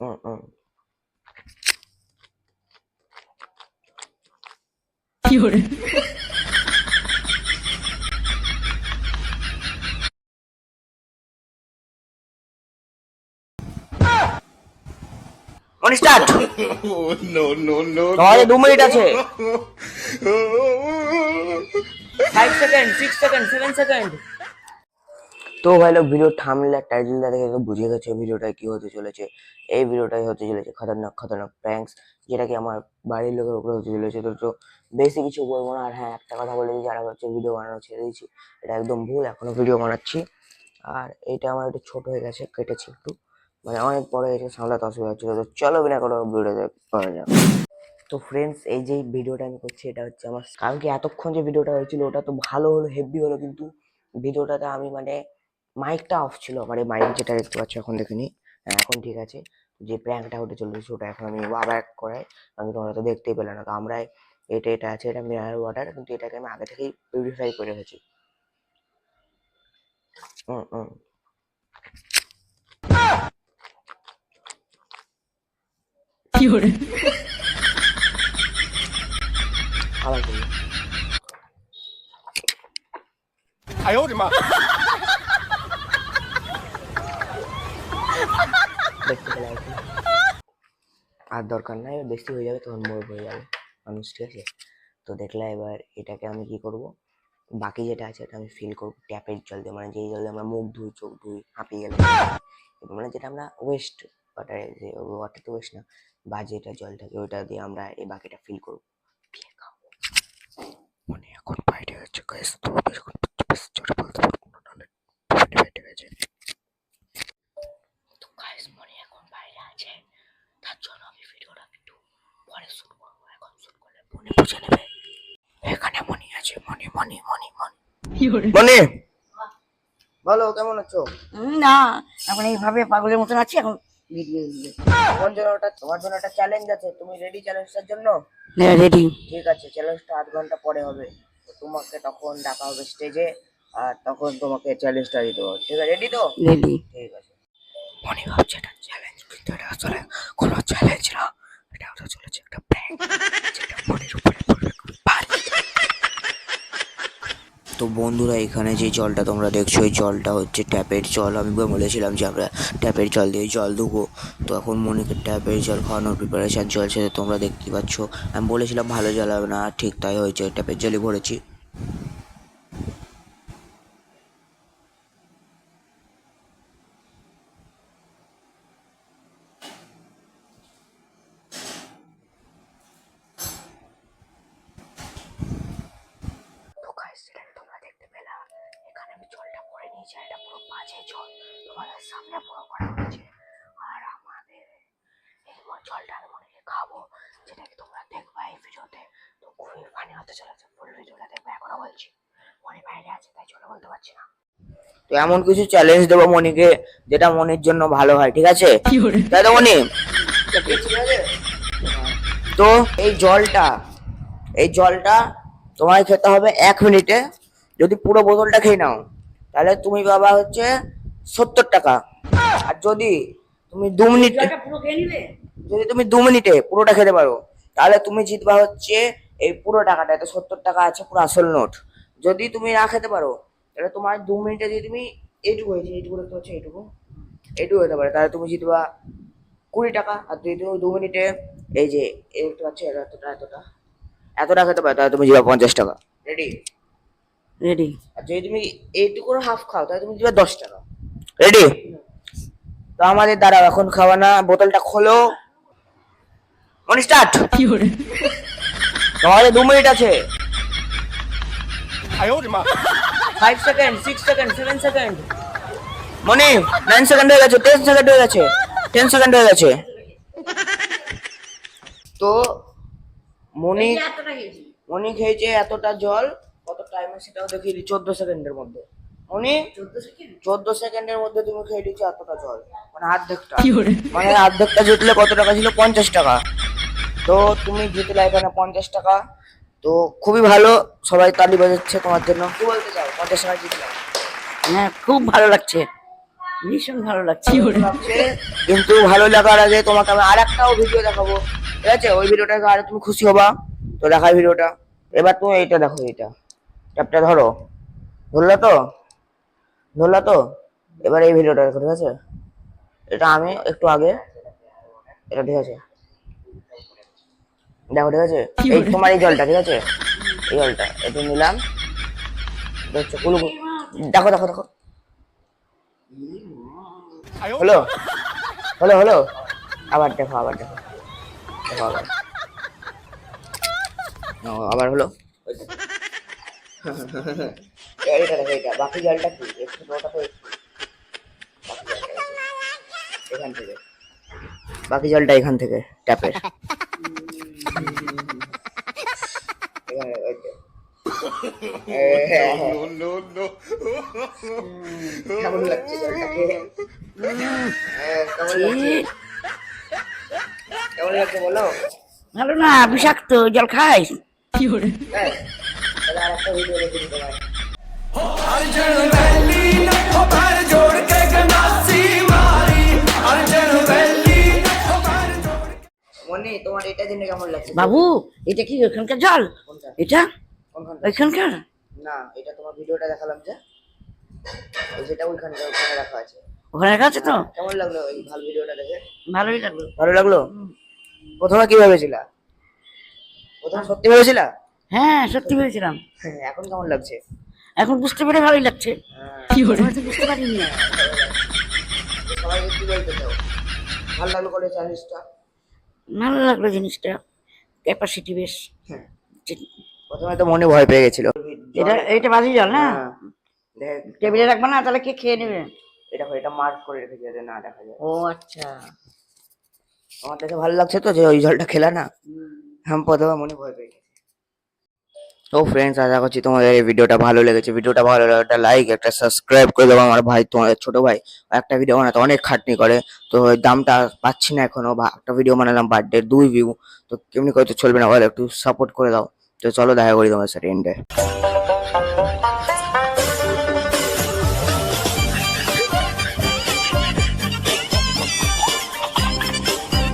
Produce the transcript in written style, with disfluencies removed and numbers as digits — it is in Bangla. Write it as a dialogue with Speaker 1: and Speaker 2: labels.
Speaker 1: হুম হুম। Moni start.
Speaker 2: No, no, no,
Speaker 1: তোমাদের 2 মিনিট
Speaker 2: no.
Speaker 1: আছে। 5 সেকেন্ড, 6 সেকেন্ড, 7 সেকেন্ড। তো ভাই লোক, ভিডিও থাম্বনেল আর টাইটেলটা দেখে তো বুঝে গেছে ভিডিওটা কি হতে চলেছে। এই ভিডিওটাই হতে চলেছে খতরনাক খতরনাক প্র্যাঙ্কস, যেটা কি আমার বাড়ির লোকের উপরে হতে চলেছে। তো বেশি কিছু বলবো না। আর হ্যাঁ, একটা কথা বলে দিই, যারা হচ্ছে ভিডিও বানানো ছেড়ে দিয়েছি, এটা একদম ভুল। এখনো ভিডিও বানাচ্ছি। আর এটা আমার একটু ছোট হয়ে গেছে, কেটেছি একটু, মানে অনেক বড় হয়ে গেছে, সামলাতে অসুবিধা হচ্ছিল। তো চলো বিনা কোনো ভিডিওতে করা যাক। তো ফ্রেন্ডস, এই যে ভিডিওটা আমি করছি, এটা হচ্ছে আমার, কারণ কি এতক্ষণ যে ভিডিওটা হয়েছিল ওটা তো ভালো হলো, হেভি হলো, কিন্তু ভিডিওটাতে আমি মানে মাইকটা অফ ছিল আমার। এই মাইক যেটা দেখতে পাচ্ছ এখন, দেখে হ্যাঁ, এখন ঠিক আছে। যে প্র্যাঙ্কটা হতে চলেছে ওটা এখন আমি আবার করাই, আমি তোমরা তো দেখতেই পেলে না। তো আমরা এটা আছে, এটা মিনারেল ওয়াটার, কিন্তু এটাকে আমি আগে থেকেই পিউরিফাই করে রেখেছি। হুম হুম। আবার বললো
Speaker 2: 哎呦我的妈！
Speaker 1: দেখতে পেলে আর কি। আর দরকার নাই, বেশি হয়ে যাবে তখন মোর হয়ে যাবে মানুষ, ঠিক আছে। তো দেখলে এবার এটাকে আমি কি করব, বাকি যেটা আছে এটা আমি ফিল করবো ট্যাপের জল দিয়ে, মানে যেই জল দিয়ে আমরা মুখ ধুই, চোখ ধুই, হাঁপিয়ে গেলে, মানে যেটা আমরা ওয়েস্ট ওয়াটারে, যে ওয়াটার তো ওয়েস্ট না, বা যেটা জল থাকে ওইটা দিয়ে আমরা এই বাকিটা ফিল করবো। দিয়ে খাবো। মানে এখন বাইরে হচ্ছে গাইস, তো এখন বেশ জোরে বলতে পারবো না, নাহলে ফোনে ফেটে গেছে। তো গাইস, মনে এখন বাইরে আছে, তার জন্য আমি ভিডিওটা একটু পরে শুট করবো। এখন শুট করলে ফোনে বুঝে নেবে। এখানে মনি আছে, মনি মনি মনি মনি মনি, বলো কেমন আছো?
Speaker 3: না, এখন এইভাবে পাগলের মতন আছি এখন। ভিডিও
Speaker 1: তোমার জন্য একটা চ্যালেঞ্জ আছে, তুমি রেডি চ্যালেঞ্জটার জন্য?
Speaker 3: রেডি।
Speaker 1: ঠিক আছে, চ্যালেঞ্জটা 8 ঘন্টা পরে হবে। তো তোমাকে তখন ডাকা হবে স্টেজে, আর তখন তোমাকে চ্যালেঞ্জটা দিতে হবে। ঠিক আছে, রেডি তো?
Speaker 3: রেডি।
Speaker 1: ঠিক আছে। মনে ভাবছে এটা চ্যালেঞ্জ, কিন্তু এটা আসলে কোনো চ্যালেঞ্জ না, এটা হতে চলেছে একটা প্র্যাঙ্ক, যেটা মনের উপরে পড়বে খুব ভারী। তো বন্ধুরা, এখানে যে জলটা তোমরা দেখছো, এই জলটা হচ্ছে ট্যাপের জল। আমি বলেছিলাম যে আমরা ট্যাপের জল দিয়ে জল দেবো। তো এখন মনিকে ট্যাপের জল খাওয়ানোর প্রিপারেশান চলছে, তোমরা দেখতে পাচ্ছ। আমি বলেছিলাম ভালো জল হবে না, ঠিক তাই হয়েছে, ট্যাপের জলই ভরেছি। তো গাইস, যেটা তোমরা দেখতে পেলা, এখানে আমি জলটা ভরে নিয়েছি, এটা পুরো বাজে জল, তোমাদের সামনে পুরো করা হয়েছে। আর আমাদের এই জলটা আমি মনে খাবো, যেটা কি তোমরা দেখবা এই ভিডিওতে। তো খুবই ফানি হতে চলেছে, ফুল ভিডিওটা দেখবে, এখনো বলছি। মনে বাইরে আছে তাই জন্য বলতে পারছি না। তো এমন কিছু চ্যালেঞ্জ দেবো মনিকে, যেটা মনির জন্য ভালো হয়, ঠিক আছে? তাই তো মনি? ঠিক আছে। তো এই জলটা তোমায় খেতে হবে 1 মিনিটে। যদি পুরো বোতলটা খেয়ে নাও, তাহলে তুমি পাবা হচ্ছে 70 টাকা। আর যদি তুমি 2 মিনিটে, যদি তুমি 2 মিনিটে পুরোটা খেতে পারো, তাহলে তুমি জিতবা হচ্ছে এই পুরো টাকাটা। তো 70 টাকা আছে, পুরো আসল নোট। যদি তুমি না খেতে পারো, তাহলে তোমার 2 মিনিটে যদি তুমি এইটুকু হয়েছে, এইটুকু দেখতে পাচ্ছ, এইটুকু হতে পারে, তাহলে তুমি জিতবা 20 টাকা। আর যদি তুমি 2 মিনিটে এই যে এই দেখতে পাচ্ছ, এতটা খেতে পারো, তাহলে তুমি জিতবা 50 টাকা। রেডি?
Speaker 3: রেডি।
Speaker 1: আর যদি তুমি এইটুকুর হাফ খাও, তাহলে তুমি জিতবা 10 টাকা। রেডি? তো আমাদের দ্বারা এখন খাওয়া না, বোতলটা খোলো, মনি স্টার্ট। তোমাদের 2 মিনিট আছে।
Speaker 2: 哎呦我的妈！
Speaker 1: 5 সেকেন্ড, 6 সেকেন্ড, 7 সেকেন্ড। মনি 9 সেকেন্ড হয়ে গেছে, 10 সেকেন্ড হয়ে গেছে, 10 সেকেন্ড হয়ে গেছে। তো মনি মনি খেয়েছে এতটা জল, কত টাইমে সেটাও দেখিয়ে দিই, 14 সেকেন্ডের মধ্যে। মনি 14 সেকেন্ডের মধ্যে তুমি খেয়ে দিচ্ছ এতটা জল, মানে অর্ধেকটা। মানে অর্ধেকটা জিতলে কত টাকা ছিল? 50 টাকা। তো তুমি জিতলে এখানে 50 টাকা। তো খুবই ভালো, সবাই তালি বাজাচ্ছে তোমার জন্য। কি বলতে চাও? 50 টাকা জিতলাম।
Speaker 3: হ্যাঁ, খুব ভালো লাগছে। ভীষণ ভালো লাগছে।
Speaker 1: লাগছে, কিন্তু ভালো লাগার আগে তোমাকে আমি আরেকটাও ভিডিও দেখাবো, ঠিক আছে? ওই ভিডিওটা আরে তুমি খুশি হবা, তো দেখাই ভিডিওটা। এবার তুমি এইটা দেখো, এইটা ট্যাপটা ধরো, ধরলা তো, ধরলা তো? এবার এই ভিডিওটা দেখো, ঠিক আছে? এটা আমি একটু আগে, এটা ঠিক আছে, দেখো, ঠিক আছে? এই তোমার এই জলটা, ঠিক আছে? এই জলটা একটু নিলাম, এটা হচ্ছে কুলু, দেখো দেখো দেখো, হলো হলো হলো, আবার দেখো, আবার দেখো, দেখো আবার, ও, আবার হলো। এটা দেখো, এটা বাকি জলটা কি একটু, ওটা তো এখান থেকে, বাকি জলটা এখান থেকে ট্যাপের, এখানে, ওই তো।
Speaker 2: No, no, no.
Speaker 1: কেমন লাগছে জলটাকে? কেমন লাগছে? কেমন লাগছে বলো?
Speaker 3: ভালো না, বিষাক্ত জল খাইস।
Speaker 1: হ্যাঁ, তাহলে আরেকটা ভিডিও দেখে দিতে পারি। মনি, তোমার এটা জেনে কেমন লাগছে?
Speaker 3: বাবু, এটা কি ওখানকার জল?
Speaker 1: কোনটা?
Speaker 3: এটা
Speaker 1: কোনখানটা?
Speaker 3: ওইখানকার?
Speaker 1: না, এটা তোমার ভিডিওটা দেখালাম যে, ওই যেটা ওইখানে ওখানে রাখা আছে।
Speaker 3: ওখানে রাখা আছে তো?
Speaker 1: কেমন লাগলো ওই ভালো ভিডিওটা দেখে?
Speaker 3: ভালোই লাগলো।
Speaker 1: ভালো লাগলো? প্রথমে কি ভেবেছিলা? প্রথমে সত্যি ভেবেছিলা?
Speaker 3: হ্যাঁ, সত্যি ভেবেছিলাম।
Speaker 1: হ্যাঁ, এখন কেমন লাগছে?
Speaker 3: এখন বুঝতে পেরে ভালোই লাগছে।
Speaker 1: হ্যাঁ,
Speaker 3: প্রথমে তো বুঝতে পারিনি।
Speaker 1: সবাই কি বলতে চাও? ভালো লাগলো করে চ্যালেঞ্জটা?
Speaker 3: ভালো লাগলো জিনিসটা, ক্যাপাসিটি বেশ।
Speaker 1: হ্যাঁ, প্রথমে তো মনে ভয় পেয়ে গেছিল।
Speaker 3: এটা বাজি জল না?
Speaker 1: হ্যাঁ, দেখ,
Speaker 3: টেবিলে রাখবা না, তাহলে কে খেয়ে নেবে?
Speaker 1: এটা মার্ক করে রেখেছে যাতে না দেখা যায়।
Speaker 3: ও আচ্ছা।
Speaker 1: আমার দেখে ভালো লাগছে তো যে ওই জলটা খেলা না, আমি প্রথমে মনে ভয় পেয়ে গেছি। তো ফ্রেন্ডস, আশা করছি তোমাদের এই ভিডিওটা ভালো লেগেছে। ভিডিওটা ভালো লাগলে একটা লাইক, একটা সাবস্ক্রাইব করে দেবো। আমার ভাই, তোমাদের ছোট ভাই, একটা ভিডিও বানাতে অনেক খাটনি করে, তো ওই দামটা পাচ্ছি না এখনো, বা একটা ভিডিও বানালাম বার্থডে 2 ভিউ, তো কেমনি করে তো চলবে না, বলো, একটু সাপোর্ট করে দাও। তো চলো দেখা করি তোমার সাথে এন্ডে।